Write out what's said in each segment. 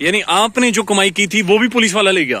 یعنی آپ نے جو کمائی کی تھی وہ بھی پولیس والا لے گیا؟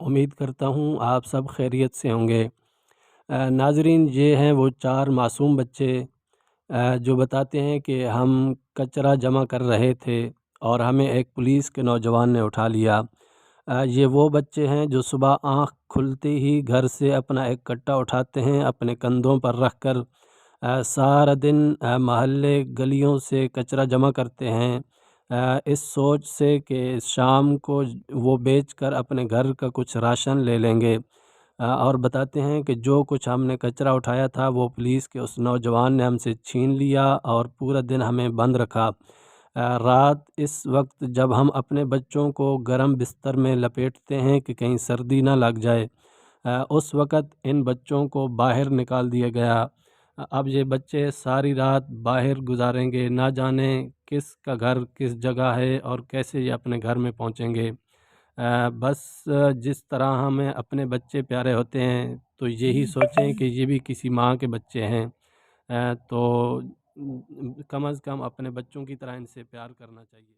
امید کرتا ہوں آپ سب خیریت سے ہوں گے۔ ناظرین، یہ ہیں وہ 4 معصوم بچے جو بتاتے ہیں کہ ہم کچرا جمع کر رہے تھے اور ہمیں ایک پولیس کے نوجوان نے اٹھا لیا۔ یہ وہ بچے ہیں جو صبح آنکھ کھلتے ہی گھر سے اپنا ایک کٹا اٹھاتے ہیں، اپنے کندھوں پر رکھ کر سارا دن محلے گلیوں سے کچرا جمع کرتے ہیں، اس سوچ سے کہ شام کو وہ بیچ کر اپنے گھر کا کچھ راشن لے لیں گے، اور بتاتے ہیں کہ جو کچھ ہم نے کچرا اٹھایا تھا وہ پولیس کے اس نوجوان نے ہم سے چھین لیا اور پورا دن ہمیں بند رکھا۔ رات اس وقت جب ہم اپنے بچوں کو گرم بستر میں لپیٹتے ہیں کہ کہیں سردی نہ لگ جائے، اس وقت ان بچوں کو باہر نکال دیا گیا۔ اب یہ بچے ساری رات باہر گزاریں گے، نہ جانے کس کا گھر کس جگہ ہے اور کیسے یہ اپنے گھر میں پہنچیں گے۔ بس جس طرح ہمیں اپنے بچے پیارے ہوتے ہیں تو یہی سوچیں کہ یہ بھی کسی ماں کے بچے ہیں، تو کم از کم اپنے بچوں کی طرح ان سے پیار کرنا چاہیے۔